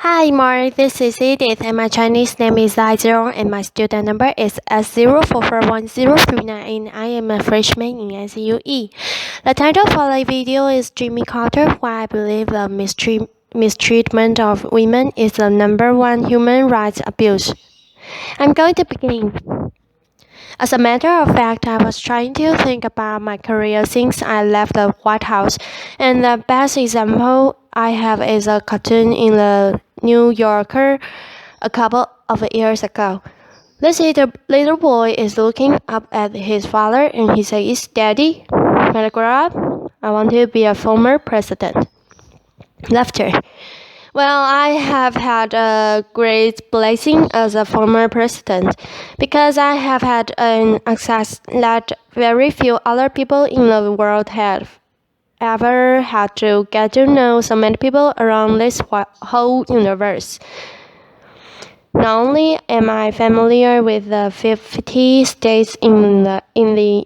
Hi, Mark. This is Edith, and my Chinese name is Zhong, and my student number is S04410398, and I am a freshman in NCUE. The title for the video is Jimmy Carter, Why I Believe the Mistreatment of Women is the number one human rights abuse. I'm going to begin. As a matter of fact, I was trying to think about my career since I left the White House, and the best example I have is a cartoon in the New Yorker a couple of years ago. This little boy is looking up at his father and he says, "Daddy, when I grow up, I want to be a former president." Laughter. Well, I have had a great blessing as a former president because I have had an access that very few other people in the world have ever had to get to know so many people around this whole universe. Not only am I familiar with the 50 states in the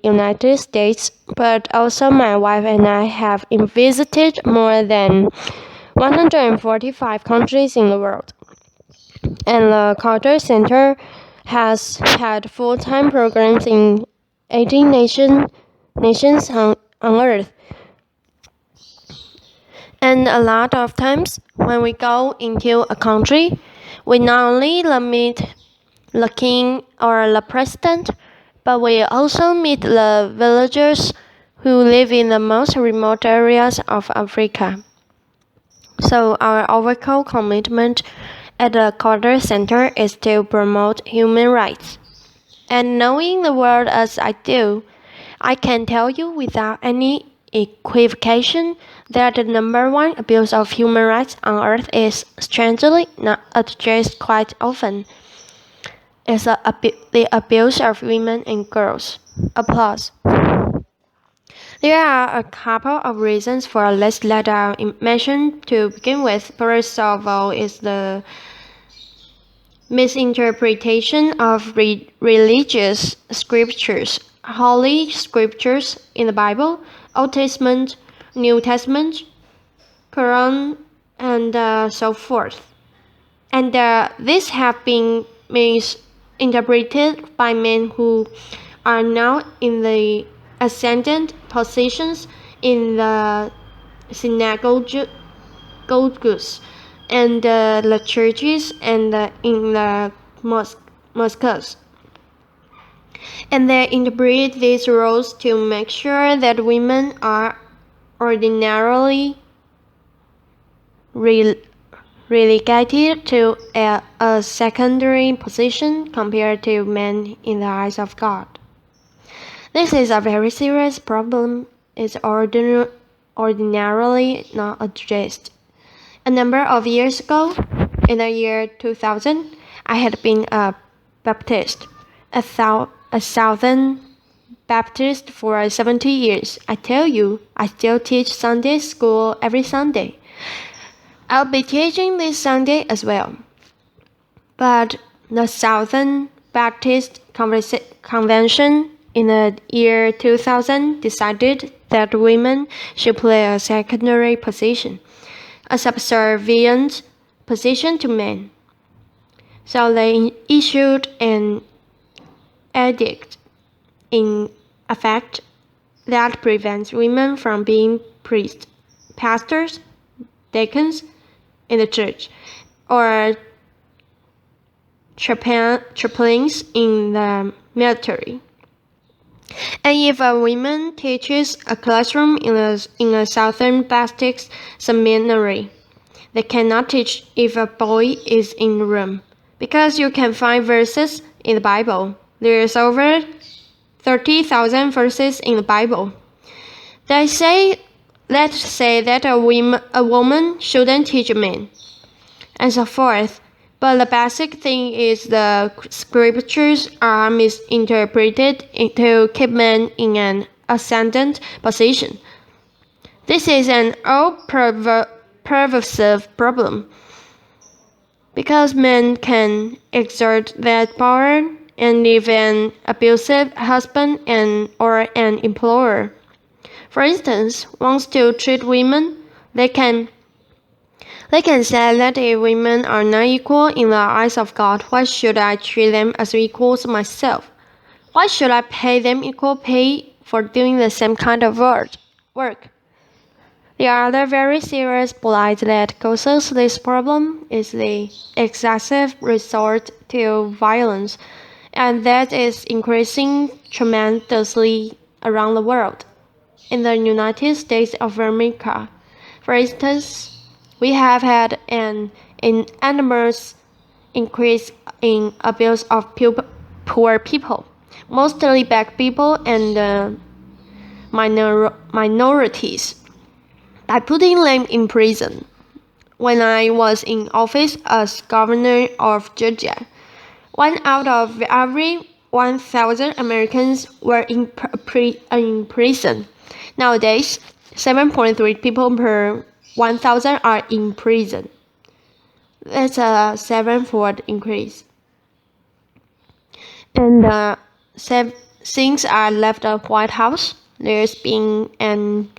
United States, but also my wife and I have visited more than 145 countries in the world. And the Carter Center has had full-time programs in 18 nations on Earth. And a lot of times, when we go into a country, we not only meet the king or the president, but we also meet the villagers who live in the most remote areas of Africa. So our overall commitment at the Carter Center is to promote human rights. And knowing the world as I do, I can tell you without any equivocation that the number one abuse of human rights on earth is strangely not addressed quite often. It's the abuse of women and girls. Applause. There are a couple of reasons for this that I mentioned to begin with. First of all is the misinterpretation of religious scriptures, holy scriptures in the Bible, Old Testament, New Testament, Quran, and so forth. And these have been misinterpreted by men who are now in the ascendant positions in the synagogues and the churches and in the mosques. And they interpret these rules to make sure that women are ordinarily relegated to a secondary position compared to men in the eyes of God. This is a very serious problem. It's ordinarily not addressed. A number of years ago, in the year 2000, I had been a Baptist, a Southern Baptist for 70 years. I tell you, I still teach Sunday school every Sunday. I'll be teaching this Sunday as well. But the Southern Baptist Convention in the year 2000 decided that women should play a secondary position, a subservient position to men. So they issued an edict in effect that prevents women from being priests, pastors, deacons in the church, or chaplains in the military. And if a woman teaches a classroom in a Southern Baptist seminary, they cannot teach if a boy is in the room, because you can find verses in the Bible. There's over 30,000 verses in the Bible. Let's say that a woman shouldn't teach a man, and so forth. But the basic thing is the scriptures are misinterpreted to keep men in an ascendant position. This is an pervasive problem, because men can exert that power and if an abusive husband or an employer, for instance, wants to treat women, they can They can say that if women are not equal in the eyes of God, why should I treat them as equals myself? Why should I pay them equal pay for doing the same kind of work? The other very serious blight that causes this problem is the excessive resort to violence, and that is increasing tremendously around the world. In the United States of America, for instance, we have had an enormous increase in abuse of poor people, mostly black people and minorities, by putting them in prison. When I was in office as governor of Georgia, 1 out of every 1,000 Americans were in prison. Nowadays, 7.3 people per 1,000 are in prison. That's a sevenfold increase. And since I left the White House, there's been an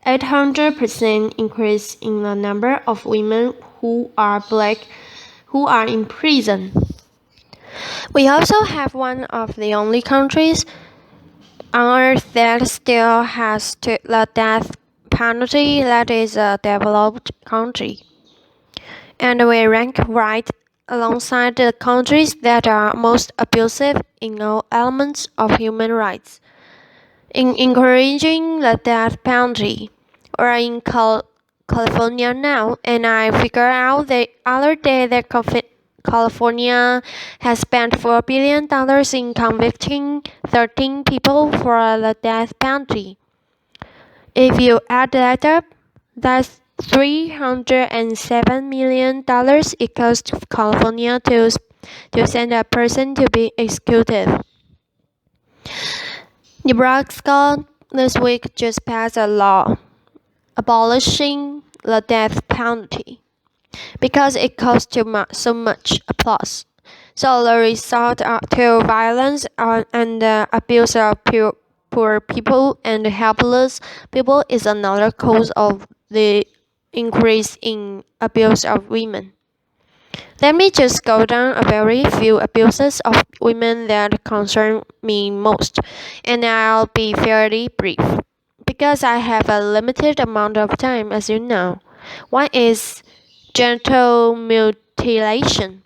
800% increase in the number of women who are black who are in prison. We also have one of the only countries on earth that still has the death penalty that is a developed country. And we rank right alongside the countries that are most abusive in all elements of human rights. In encouraging the death penalty, we're in California now, and I figured out the other day that California has spent $4 billion in convicting 13 people for the death penalty. If you add that up, that's $307 million it costs California to send a person to be executed. Nebraska this week just passed a law abolishing the death penalty because it costs so much applause. So the resort to violence and abuse of poor people and helpless people is another cause of the increase in abuse of women. Let me just go down a very few abuses of women that concern me most, and I'll be fairly brief, because I have a limited amount of time, as you know. One is genital mutilation.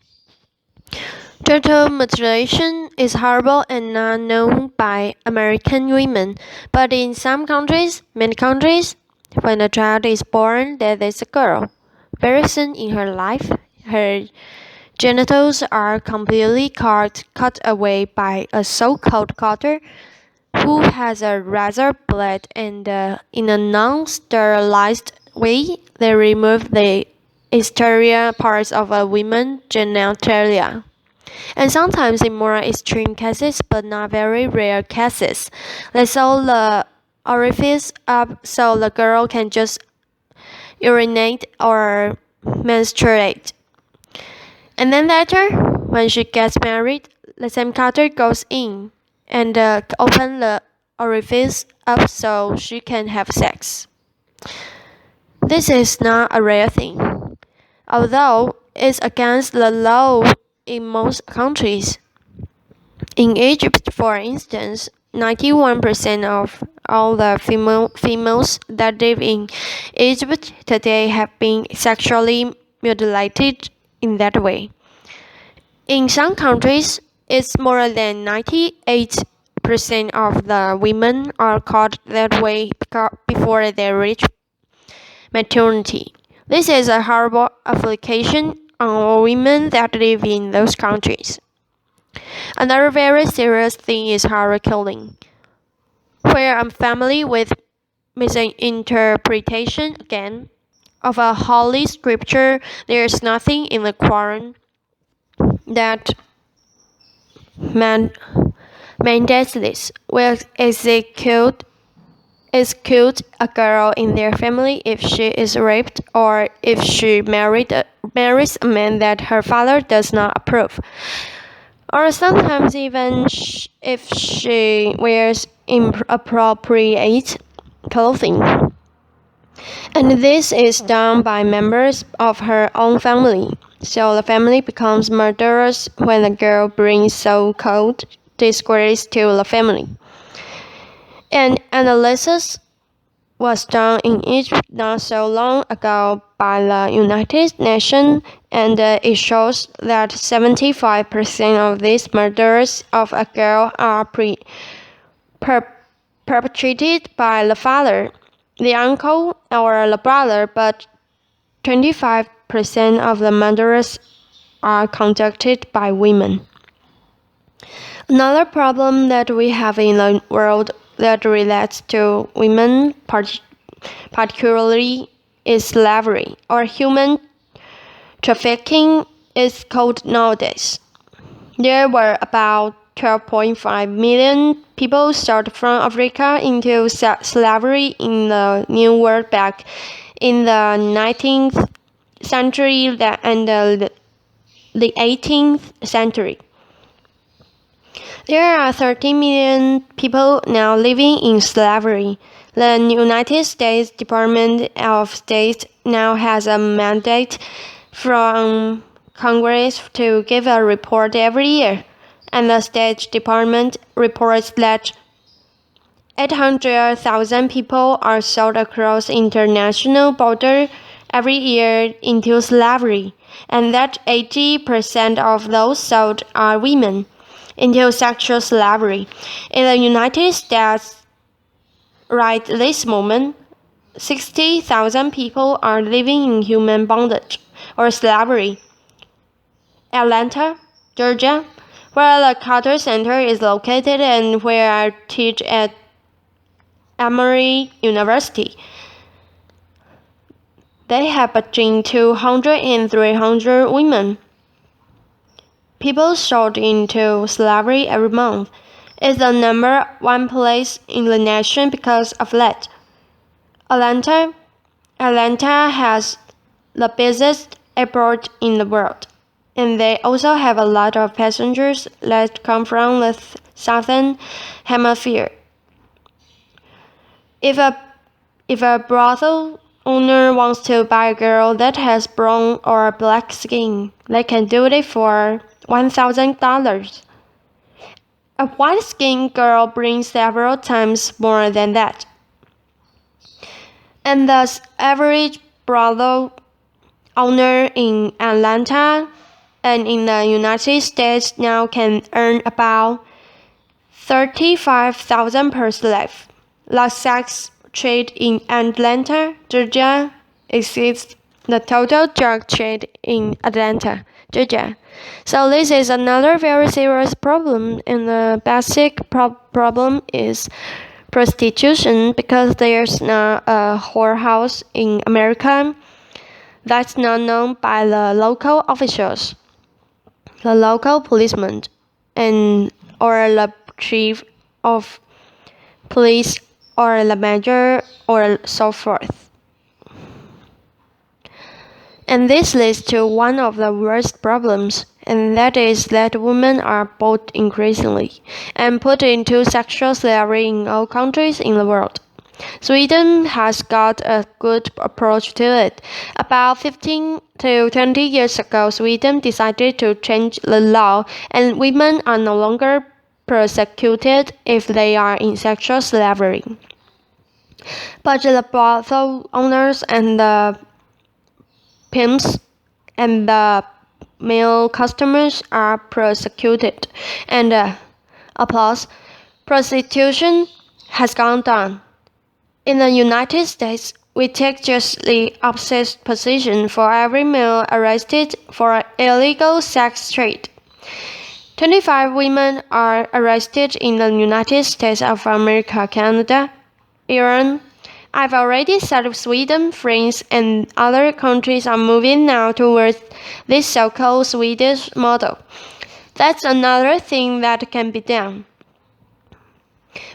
Genital mutilation is horrible and not known by American women, but in some countries, many countries, when a child is born that is a girl, very soon in her life, her genitals are completely cut away by a so-called cutter who has a razor blade, and in a non-sterilized way, they remove the exterior parts of a woman's genitalia. And sometimes in more extreme cases, but not very rare cases, they sew the orifice up so the girl can just urinate or menstruate. And then later, when she gets married, the same cutter goes in and open the orifice up so she can have sex. This is not a rare thing, although it's against the law in most countries. In Egypt, for instance, 91% of all the females that live in Egypt today have been sexually mutilated in that way. In some countries, it's more than 98% of the women are caught that way before they reach maternity. This is a horrible affliction on all women that live in those countries. Another very serious thing is horror killing, where I'm familiar with misinterpretation again of a holy scripture. There is nothing in the Quran that mandates this. Will execute a girl in their family if she is raped or if she marries a man that her father does not approve, or sometimes even if she wears inappropriate clothing. And this is done by members of her own family. So the family becomes murderers when the girl brings so-called disgrace to the family. An analysis was done in Egypt not so long ago by the United Nations, and it shows that 75% of these murders of a girl are perpetrated by the father, the uncle, or the brother, but 25% of the murders are conducted by women. Another problem that we have in the world that relates to women particularly is slavery, or human trafficking is called nowadays. There were about 12.5 million people sold from Africa into slavery in the New World back in the 19th century and the 18th century. There are 13 million people now living in slavery. The United States Department of State now has a mandate from Congress to give a report every year, and the State Department reports that 800,000 people are sold across international borders every year into slavery, and that 80% of those sold are women into sexual slavery. In the United States, right this moment, 60,000 people are living in human bondage or slavery. Atlanta, Georgia, where the Carter Center is located and where I teach at Emory University. They have between 200 and 300 women. People sold into slavery every month. It's the number one place in the nation because of that. Atlanta has the busiest airport in the world, and they also have a lot of passengers that come from the southern hemisphere. If a brothel owner wants to buy a girl that has brown or black skin, they can do it for $1,000. A white-skinned girl brings several times more than that. And thus, average brothel owner in Atlanta and in the United States now can earn about $35,000 per slave. The sex trade in Atlanta, Georgia exceeds the total drug trade in Atlanta, Georgia. So this is another very serious problem, and the basic problem is prostitution, because there's not a whorehouse in America that's not known by the local officials, the local policeman, or the chief of police, or the mayor, or so forth. And this leads to one of the worst problems, and that is that women are bought increasingly and put into sexual slavery in all countries in the world. Sweden has got a good approach to it. About 15 to 20 years ago, Sweden decided to change the law, and women are no longer persecuted if they are in sexual slavery. But the brothel owners and the pimps and the male customers are persecuted, and applause, prostitution has gone down. In the United States, we take just the opposite position. For every male arrested for illegal sex trade, 25 women are arrested in the United States of America, Canada, Iran. I've already said Sweden, France, and other countries are moving now towards this so-called Swedish model. That's another thing that can be done.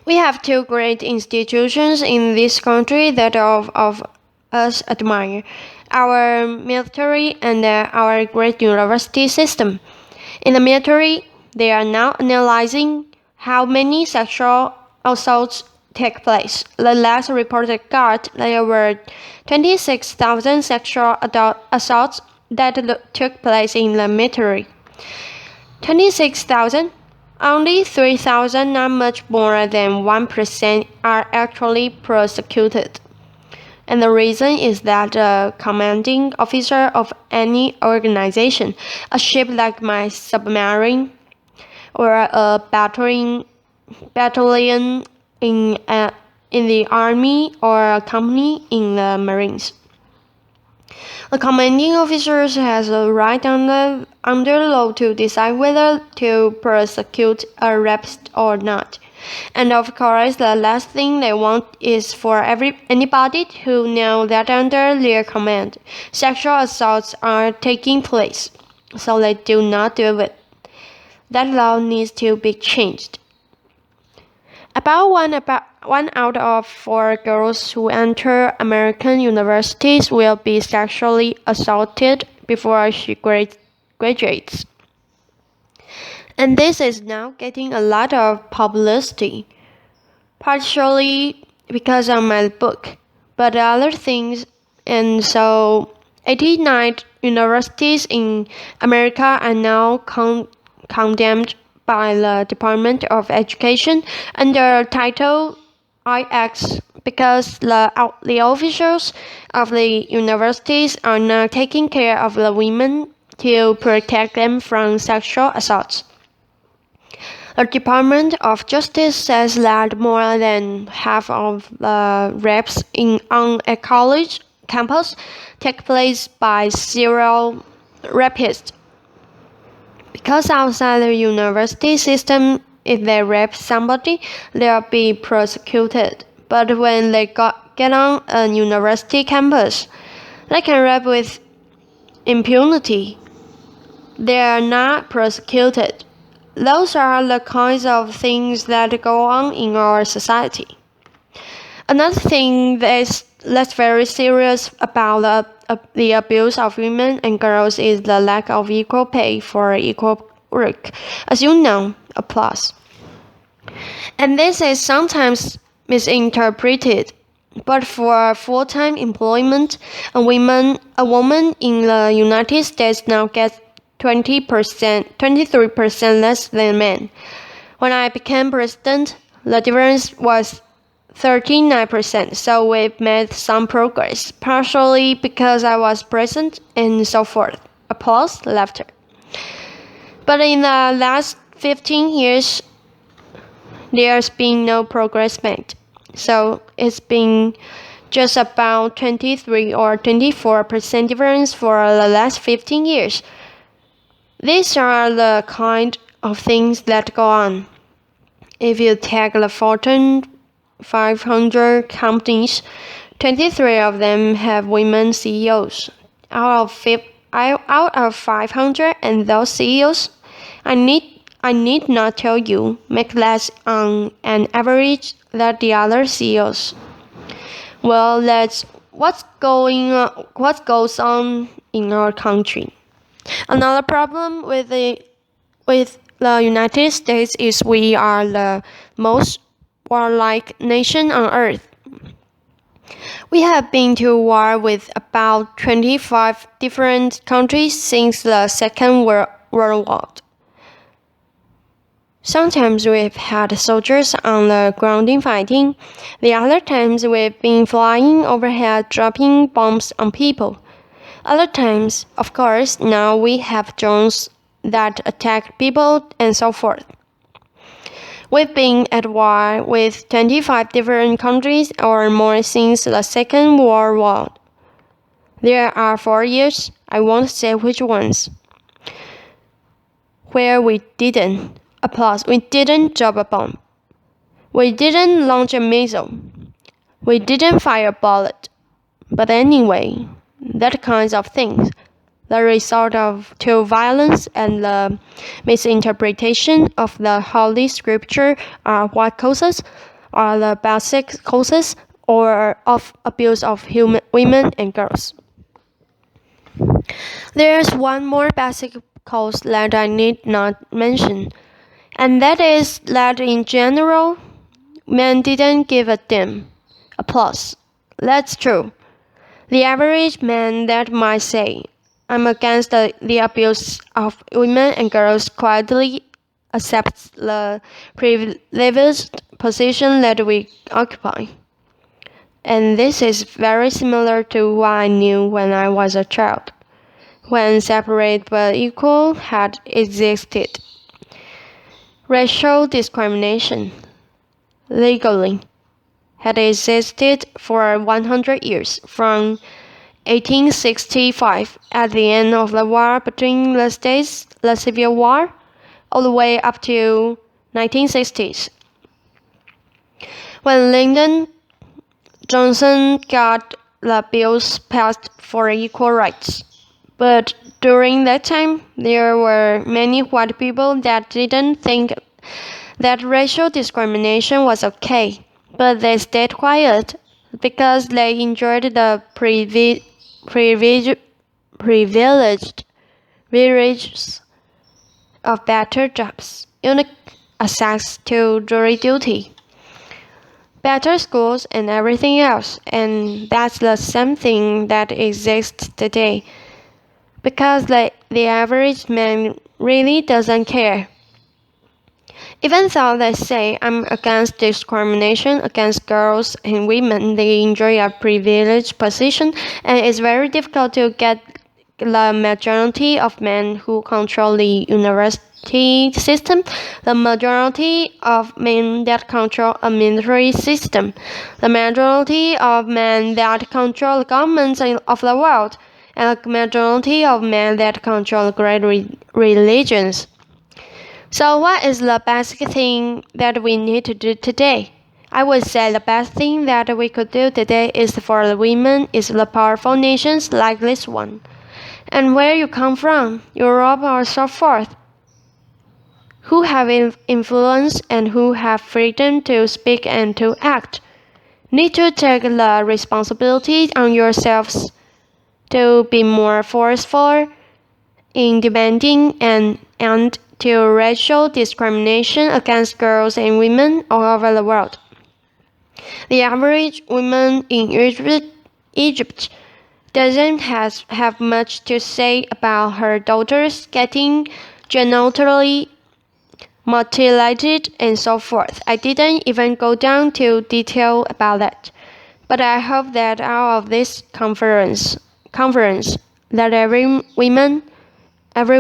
We have two great institutions in this country that all of us admire: our military and our great university system. In the military, they are now analyzing how many sexual assaults take place. The last reported got there were 26,000 sexual assaults that took place in the military. 26,000? Only 3,000, not much more than 1%, are actually prosecuted. And the reason is that the commanding officer of any organization, a ship like my submarine, or a battalion in the army, or a company in the Marines. The commanding officer has a right under law to decide whether to prosecute a rapist or not. And of course, the last thing they want is for anybody to know that under their command, sexual assaults are taking place, so they do not do it. That law needs to be changed. About one out of 4 girls who enter American universities will be sexually assaulted before she graduates. And this is now getting a lot of publicity, partially because of my book, but other things. And so 89 universities in America are now condemned by the Department of Education under Title IX because the officials of the universities are not taking care of the women to protect them from sexual assaults. The Department of Justice says that more than half of the rapes on a college campus take place by serial rapists. Because outside the university system, if they rape somebody, they'll be prosecuted. But when they get on a university campus, they can rape with impunity. They are not prosecuted. Those are the kinds of things that go on in our society. Another thing that's very serious about the abuse of women and girls is the lack of equal pay for equal work. As you know, applause. And this is sometimes misinterpreted. But for full-time employment, a woman in the United States now gets 23% less than men. When I became president, the difference was 39%, so we've made some progress, partially because I was present and so forth. Applause, laughter. But in the last 15 years, there's been no progress made. So it's been just about 23 or 24% difference for the last 15 years. These are the kind of things that go on. If you take the Fortune 500 companies, 23 of them have women CEOs. Out of 500 and those CEOs, I need not tell you, make less on an average than the other CEOs. Well, that's what goes on in our country. Another problem with the United States is we are the most warlike nation on earth. We have been to war with about 25 different countries since the Second World War. Sometimes we've had soldiers on the ground fighting. The other times we've been flying overhead dropping bombs on people. Other times, of course, now we have drones that attack people and so forth. We've been at war with 25 different countries or more since the Second World War. There are 4 years, I won't say which ones, where we didn't drop a bomb. We didn't launch a missile. We didn't fire a bullet. But anyway, that kinds of things, the result of to violence and the misinterpretation of the Holy Scripture are what causes, are the basic causes or of abuse of women and girls. There's one more basic cause that I need not mention, and that is that in general, men didn't give a damn. Applause. That's true. The average man that might say, I'm against the abuse of women and girls quietly accepts the privileged position that we occupy. And this is very similar to what I knew when I was a child, when separate but equal had existed. Racial discrimination, legally, had existed for 100 years, from 1865, at the end of the war between the states, the Civil War, all the way up to 1960s, when Lyndon Johnson got the bills passed for equal rights. But during that time, there were many white people that didn't think that racial discrimination was okay, but they stayed quiet because they enjoyed the privileges of better jobs, unique access to jury duty, better schools, and everything else. And that's the same thing that exists today, because the average man really doesn't care. Even though they say I'm against discrimination against girls and women, they enjoy a privileged position, and it's very difficult to get the majority of men who control the university system, the majority of men that control a military system, the majority of men that control the governments of the world, and the majority of men that control great religions. So what is the best thing that we need to do today? I would say the best thing that we could do today is for the women, is the powerful nations like this one. And where you come from, Europe or so forth, who have influence and who have freedom to speak and to act, need to take the responsibility on yourselves to be more forceful in demanding an end to racial discrimination against girls and women all over the world. The average woman in Egypt doesn't have much to say about her daughters getting genitally mutilated and so forth. I didn't even go down to detail about that. But I hope that out of this conference, that every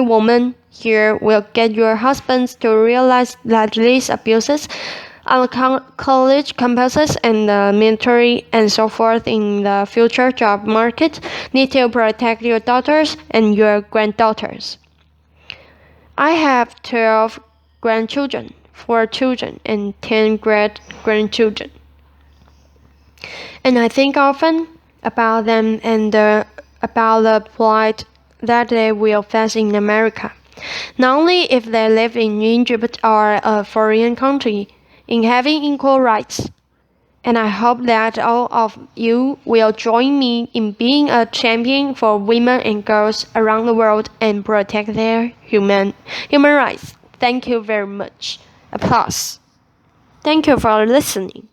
woman here will get your husbands to realize that these abuses on college campuses and the military and so forth in the future job market need to protect your daughters and your granddaughters. I have 12 grandchildren, 4 children, and 10 great-grandchildren. And I think often about them and about the plight that they will face in America, not only if they live in Egypt or a foreign country, in having equal rights. And I hope that all of you will join me in being a champion for women and girls around the world and protect their human rights. Thank you very much. Applause. Thank you for listening.